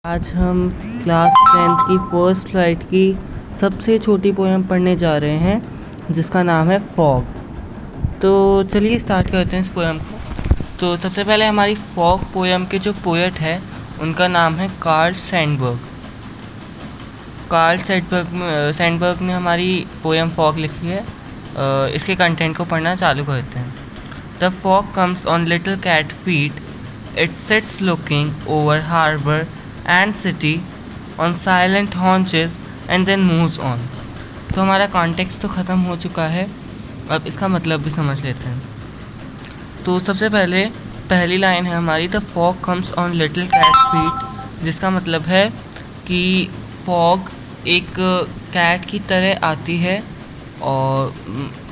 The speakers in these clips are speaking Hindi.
आज हम क्लास 10th की फर्स्ट स्लाइड की सबसे छोटी पोएम पढ़ने जा रहे हैं जिसका नाम है फॉग। तो चलिए स्टार्ट करते हैं इस पोएम को। तो सबसे पहले हमारी फॉग पोएम के जो पोएट है उनका नाम है कार्ल सैंडबर्ग। कार्ल सैंडबर्ग ने हमारी पोएम फॉग लिखी है। इसके कंटेंट को पढ़ना चालू करते हैं। The fog comes on little cat feet, it sits looking over harbour and city on silent haunches and then moves on। तो हमारा कॉन्टेक्स्ट तो ख़त्म हो चुका है, अब इसका मतलब भी समझ लेते हैं। तो सबसे पहले पहली लाइन है हमारी, the fog comes on little cat feet, जिसका मतलब है कि फॉग एक कैट की तरह आती है और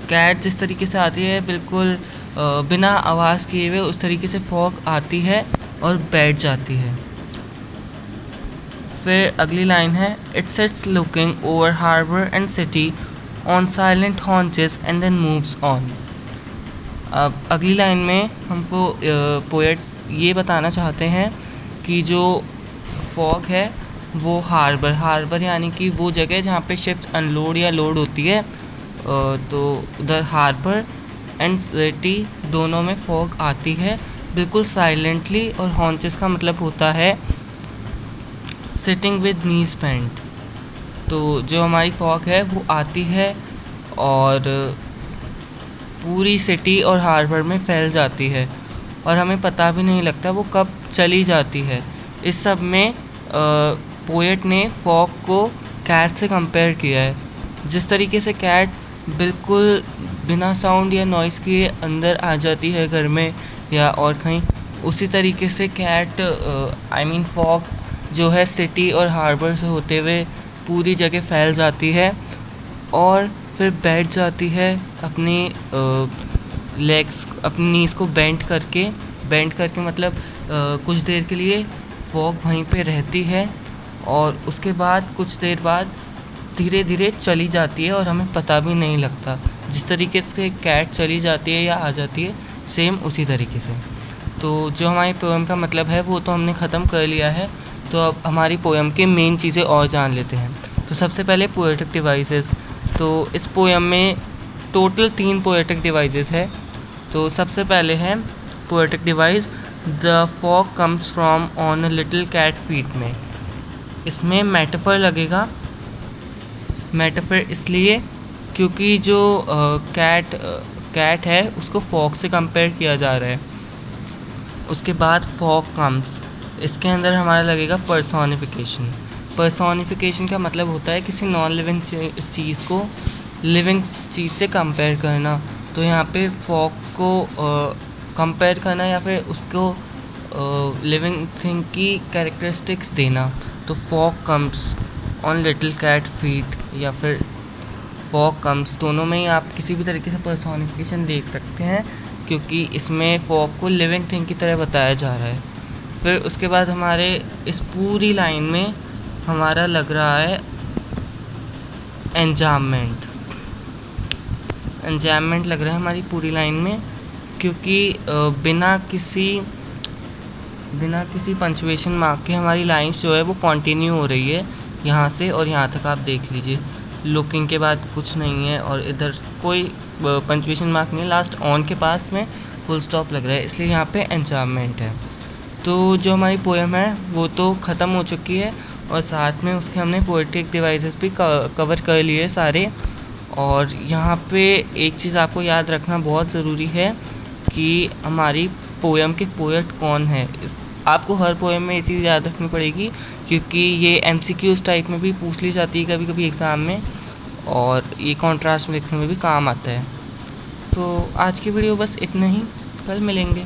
कैट जिस तरीके से आती है बिल्कुल बिना आवाज़ किए हुए उस तरीके से फॉग आती है और बैठ जाती है। फिर अगली लाइन है, it sits looking over harbour and city on silent haunches and then moves on. अब अगली लाइन में हमको पोएट ये बताना चाहते हैं कि जो फॉग है वो हार्बर यानी कि वो जगह जहाँ पे शिप्स अनलोड या लोड होती है, तो उधर हार्बर एंड सिटी दोनों में फॉग आती है बिल्कुल साइलेंटली, और हॉन्चेस का मतलब होता है सिटिंग विद नीज बेंट। तो जो हमारी फॉग है वो आती है और पूरी सिटी और हार्बर में फैल जाती है और हमें पता भी नहीं लगता वो कब चली जाती है। इस सब में पोएट ने फॉग को कैट से कंपेयर किया है। जिस तरीके से कैट बिल्कुल बिना साउंड या नॉइज़ के अंदर आ जाती है घर में या और कहीं, उसी तरीके से कैट फॉग जो है सिटी और हार्बर से होते हुए पूरी जगह फैल जाती है और फिर बैठ जाती है अपनी लेग्स, अपनी नीज़ को बेंड करके मतलब कुछ देर के लिए फॉग वहीं पे रहती है और उसके बाद कुछ देर बाद धीरे धीरे चली जाती है और हमें पता भी नहीं लगता। जिस तरीके से कैट चली जाती है या आ जाती है सेम उसी तरीके से। तो जो हमारी पोएम का मतलब है वो तो हमने ख़त्म कर लिया है। तो अब हमारी पोएम के मेन चीज़ें और जान लेते हैं। तो सबसे पहले पोएटिक डिवाइसेस। तो इस पोएम में टोटल 3 पोएटिक डिवाइसेस है। तो सबसे पहले है poetic device the fog comes from on a little cat feet में। इसमें मेटाफर लगेगा। मेटाफर इसलिए क्योंकि जो कैट है उसको फॉग से कंपेयर किया जा रहा है। उसके बाद फॉग कम्स, इसके अंदर हमारा लगेगा पर्सोनिफिकेशन का मतलब होता है किसी नॉन लिविंग चीज़ को लिविंग चीज़ से कंपेयर करना। तो यहाँ पे फॉग को कंपेयर करना या फिर उसको लिविंग थिंग की कैरेक्टरिस्टिक्स देना। तो fog comes on little cat feet या फिर फॉग कम्स, दोनों में ही आप किसी भी तरीके से पर्सोनिफिकेशन देख सकते हैं क्योंकि इसमें फॉग को लिविंग थिंग की तरह बताया जा रहा है। फिर उसके बाद हमारे इस पूरी लाइन में हमारा लग रहा है एंजाममेंट लग रहा है हमारी पूरी लाइन में, क्योंकि बिना किसी पंचुएशन मार्क के हमारी लाइंस जो है वो कंटिन्यू हो रही है यहाँ से और यहाँ तक। आप देख लीजिए लुकिंग के बाद कुछ नहीं है और इधर कोई पंचुएशन मार्क नहीं है, लास्ट ऑन के पास में फुल स्टॉप लग रहा है, इसलिए यहाँ पे एंजाममेंट है। तो जो हमारी पोएम है वो तो ख़त्म हो चुकी है और साथ में उसके हमने पोएटिक डिवाइसेस भी कवर कर लिए सारे। और यहाँ पे एक चीज़ आपको याद रखना बहुत ज़रूरी है कि हमारी पोएम के पोएट कौन है। आपको हर पोएम में ये चीज़ याद रखनी पड़ेगी क्योंकि ये MCQs टाइप में भी पूछ ली जाती है कभी कभी एग्ज़ाम में, और ये कॉन्ट्रास्ट में लिखने में भी काम आता है। तो आज की वीडियो बस इतना ही, कल मिलेंगे।